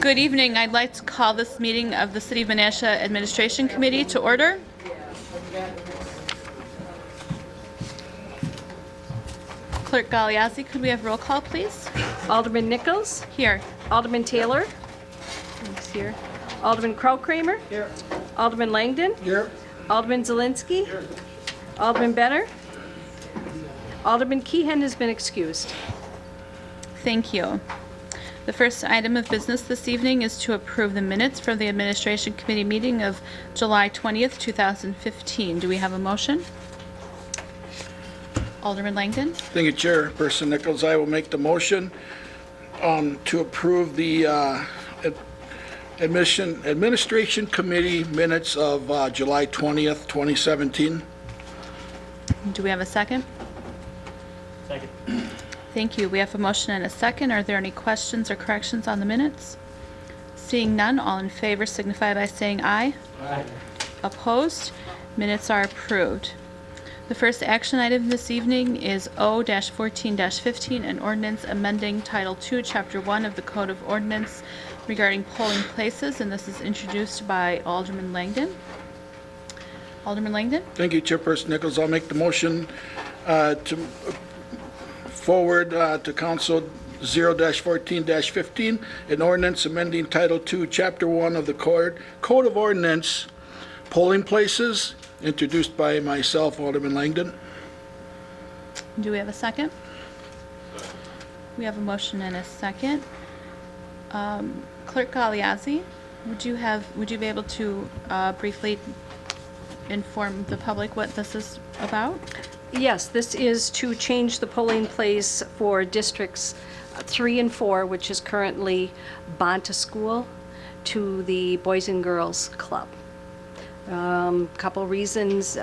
Good evening. I'd like to call this meeting of the City of Menasha Administration Committee to order. Clerk Galiazzi, could we have roll call, please? Alderman Nichols. Here. Alderman Taylor. He's here. Alderman Kraut-Kramer. Here. Alderman Langdon. Here. Alderman Zielinski. Here. Alderman Benner. Alderman Keehan has been excused. Thank you. The first item of business this evening is to approve the minutes from the Administration Committee meeting of July 20th, 2015. Do we have a motion? Alderman Langdon? Thank you, Chairperson Nichols. I will make the motion to approve the Administration Committee minutes of July 20th, 2017. Do we have a second? Second. Thank you. We have a motion and a second. Are there any questions or corrections on the minutes? Seeing none, all in favor signify by saying aye. Aye. Opposed? Minutes are approved. The first action item this evening is O-14-15, an ordinance amending Title II, Chapter 1 of the Code of Ordinance regarding polling places, and this is introduced by Alderman Langdon. Alderman Langdon? Thank you, Chairperson Nichols. I'll make the motion to forward to Council 0-14-15, an ordinance amending Title II, Chapter 1 of the Code of Ordinance, polling places, introduced by myself, Alderman Langdon. Do we have a second? We have a motion and a second. Clerk Galiazzi, would you be able to briefly inform the public what this is about? Yes, this is to change the polling place for districts 3 and 4, which is currently Bonta School, to the Boys and Girls Club. Couple reasons: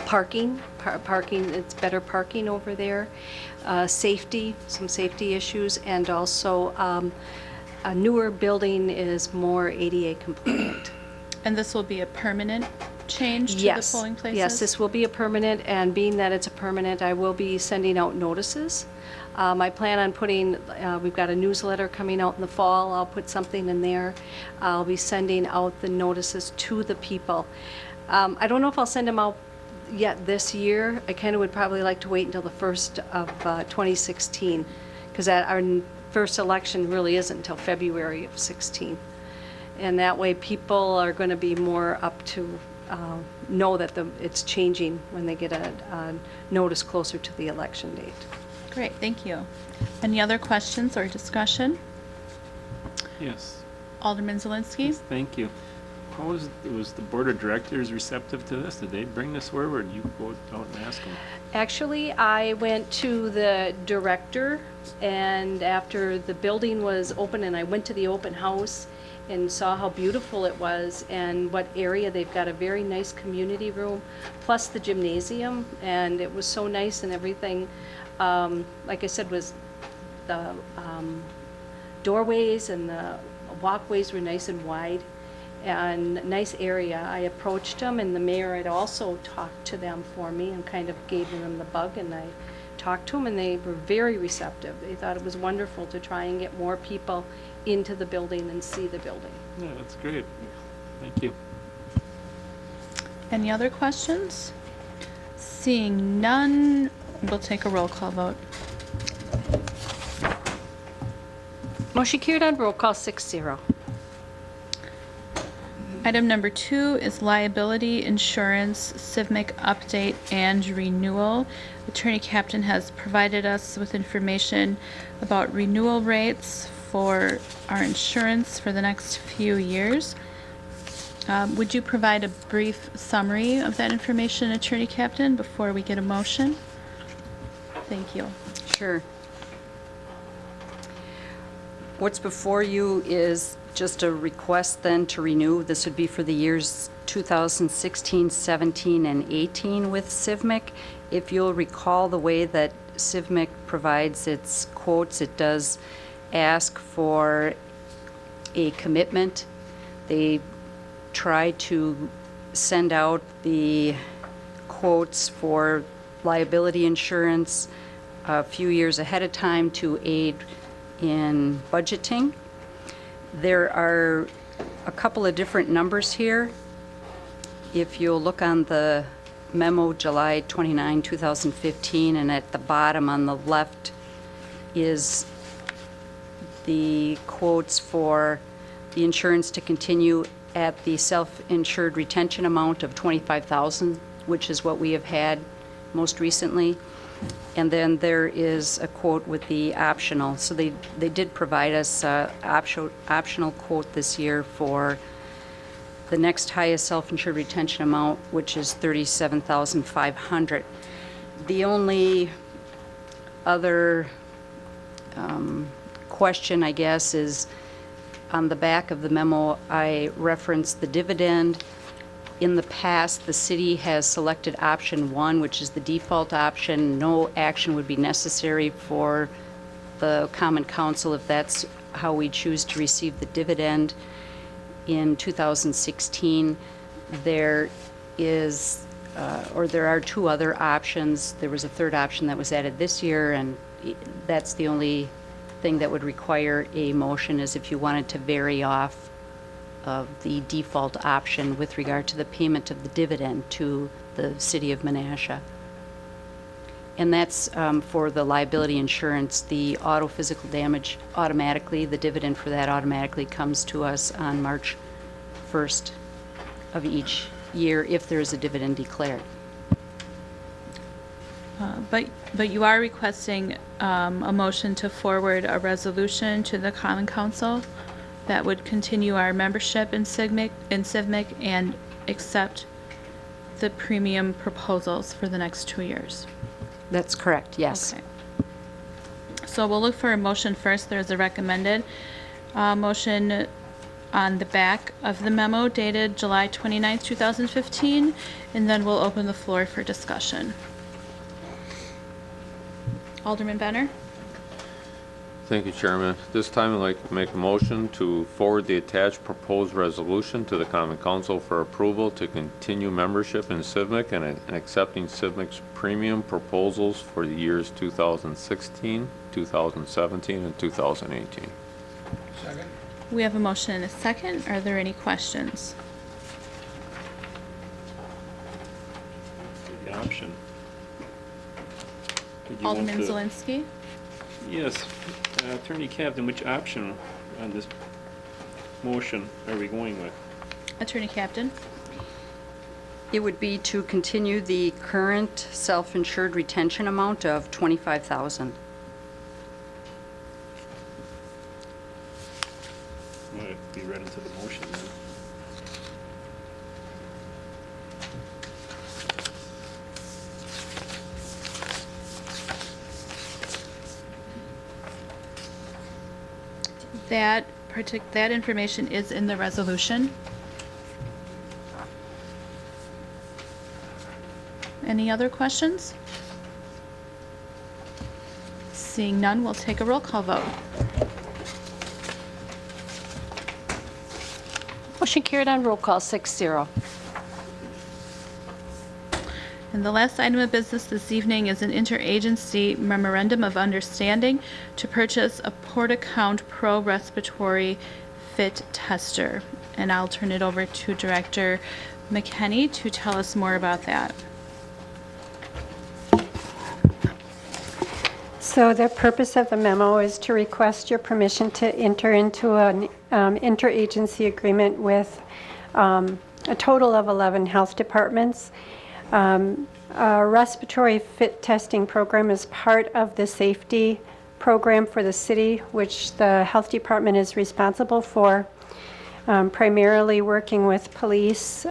parking. It's better parking over there. Safety, some safety issues, and also a newer building is more ADA compliant. And this will be a permanent change to Yes. the polling places? Yes, this will be a permanent, and being that it's a permanent, I will be sending out notices. I plan on putting, we've got a newsletter coming out in the fall. I'll put something in there. I'll be sending out the notices to the people. I don't know if I'll send them out yet this year. I kind of would probably like to wait until the 1st of 2016, because our first election really isn't until February of 16. And that way people are going to be more up to know that it's changing when they get a notice closer to the election date. Great, thank you. Any other questions or discussion? Yes. Alderman Zielinski? Thank you. Was the board of directors receptive to this? Did they bring this forward? You go out and ask them. Actually, I went to the director, and after the building was open, and I went to the open house and saw how beautiful it was and what area. They've got a very nice community room, plus the gymnasium, and it was so nice and everything. Like I said, was the doorways and the walkways were nice and wide, and nice area. I approached them, and the mayor had also talked to them for me and kind of gave them the bug, and I talked to them, and they were very receptive. They thought it was wonderful to try and get more people into the building and see the building. Yeah, that's great. Thank you. Any other questions? Seeing none, we'll take a roll call vote. Motion carried on roll call 6-0. Item number 2 is liability insurance, CIVMIC update and renewal. Attorney Captain has provided us with information about renewal rates for our insurance for the next few years. Would you provide a brief summary of that information, Attorney Captain, before we get a motion? Thank you. Sure. What's before you is just a request then to renew. This would be for the years 2016, 17, and 18 with CIVMIC. If you'll recall the way that CIVMIC provides its quotes, it does ask for a commitment. They try to send out the quotes for liability insurance a few years ahead of time to aid in budgeting. There are a couple of different numbers here. If you'll look on the memo, July 29, 2015, and at the bottom on the left is the quotes for the insurance to continue at the self-insured retention amount of $25,000, which is what we have had most recently. And then there is a quote with the optional. So they did provide us an optional quote this year for the next highest self-insured retention amount, which is $37,500. The only other question, I guess, is on the back of the memo, I referenced the dividend. In the past, the city has selected option 1, which is the default option. No action would be necessary for the Common Council if that's how we choose to receive the dividend. In 2016, there are 2 other options. There was a 3rd option that was added this year, and that's the only thing that would require a motion, is if you wanted to vary off of the default option with regard to the payment of the dividend to the city of Menasha. And that's for the liability insurance. The auto physical damage automatically, the dividend for that automatically comes to us on March 1st of each year if there is a dividend declared. But you are requesting a motion to forward a resolution to the Common Council that would continue our membership in CIVMIC and accept the premium proposals for the next 2 years. That's correct, yes. Okay. So we'll look for a motion first. There's a recommended motion on the back of the memo dated July 29th, 2015, and then we'll open the floor for discussion. Alderman Benner? Thank you, Chairman. This time I'd like to make a motion to forward the attached proposed resolution to the Common Council for approval to continue membership in CIVMIC and accepting CIVMIC's premium proposals for the years 2016, 2017, and 2018. Second? We have a motion and a second. Are there any questions? The option. Did you want Alderman to- Zelinski? Yes, Attorney Captain, which option on this motion are we going with? Attorney Captain? It would be to continue the current self-insured retention amount of $25,000. Might have to be read into the motion then. That information is in the resolution. Any other questions? Seeing none, we'll take a roll call vote. Motion carried on roll call, 6-0. And the last item of business this evening is an interagency memorandum of understanding to purchase a Portacount Pro Respiratory Fit Tester. And I'll turn it over to Director McKenney to tell us more about that. So the purpose of the memo is to request your permission to enter into an interagency agreement with a total of 11 health departments. A respiratory fit testing program is part of the safety program for the city, which the health department is responsible for, primarily working with police,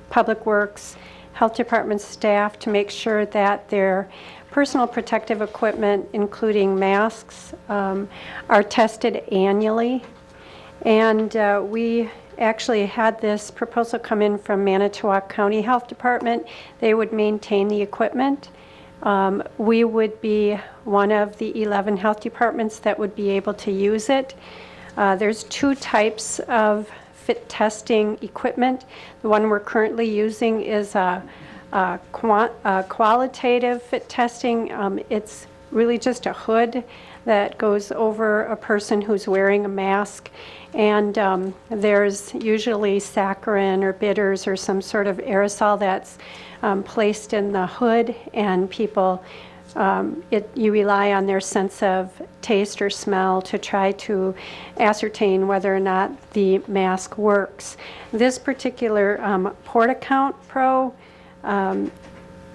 public works, health department staff to make sure that their personal protective equipment, including masks, are tested annually. And we actually had this proposal come in from Manitowoc County Health Department. They would maintain the equipment. We would be one of the 11 health departments that would be able to use it. There's 2 types of fit testing equipment. The one we're currently using is a qualitative fit testing. It's really just a hood that goes over a person who's wearing a mask. And there's usually saccharin or bitters or some sort of aerosol that's placed in the hood, and people, you rely on their sense of taste or smell to try to ascertain whether or not the mask works. This particular Portacount Pro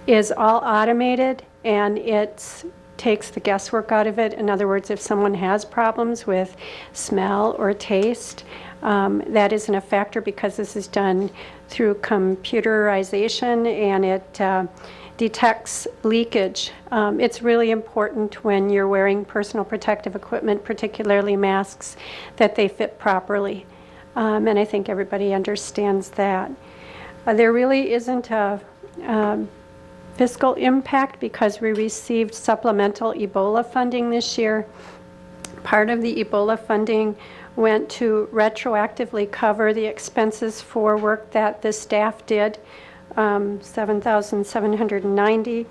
is all automated, and it takes the guesswork out of it. In other words, if someone has problems with smell or taste, that isn't a factor because this is done through computerization, and it detects leakage. It's really important when you're wearing personal protective equipment, particularly masks, that they fit properly. And I think everybody understands that. There really isn't a fiscal impact because we received supplemental Ebola funding this year. Part of the Ebola funding went to retroactively cover the expenses for work that the staff did, $7,790.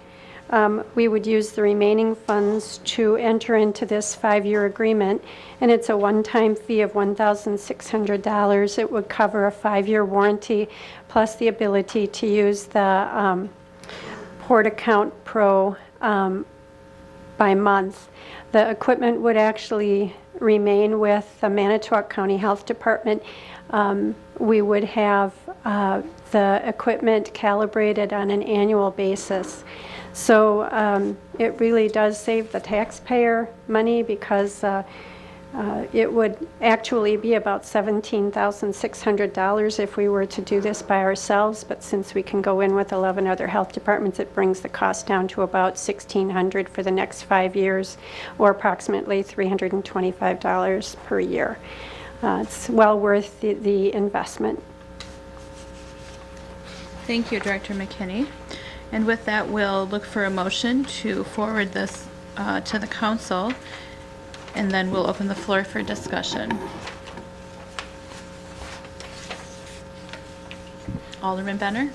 We would use the remaining funds to enter into this 5-year agreement, and it's a one-time fee of $1,600. It would cover a 5-year warranty plus the ability to use the Portacount Pro by month. The equipment would actually remain with the Manitowoc County Health Department. We would have the equipment calibrated on an annual basis. So it really does save the taxpayer money because it would actually be about $17,600 if we were to do this by ourselves, but since we can go in with 11 other health departments, it brings the cost down to about $1,600 for the next 5 years, or approximately $325 per year. It's well worth the investment. Thank you, Director McKinney. And with that, we'll look for a motion to forward this to the council, and then we'll open the floor for discussion. Alderman Benner?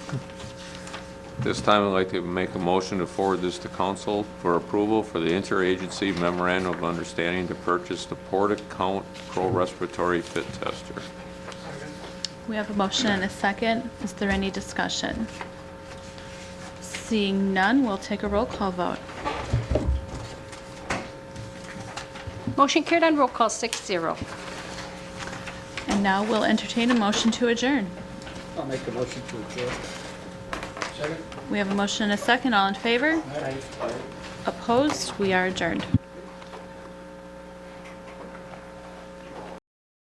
This time, I'd like to make a motion to forward this to council for approval for the Interagency Memorandum of Understanding to purchase the Portacount Pro Respiratory Fit Tester. We have a motion and a second. Is there any discussion? Seeing none, we'll take a roll call vote. Motion carried on roll call 6-0. And now we'll entertain a motion to adjourn. I'll make a motion to adjourn. Second? We have a motion and a second. All in favor? Opposed? We are adjourned.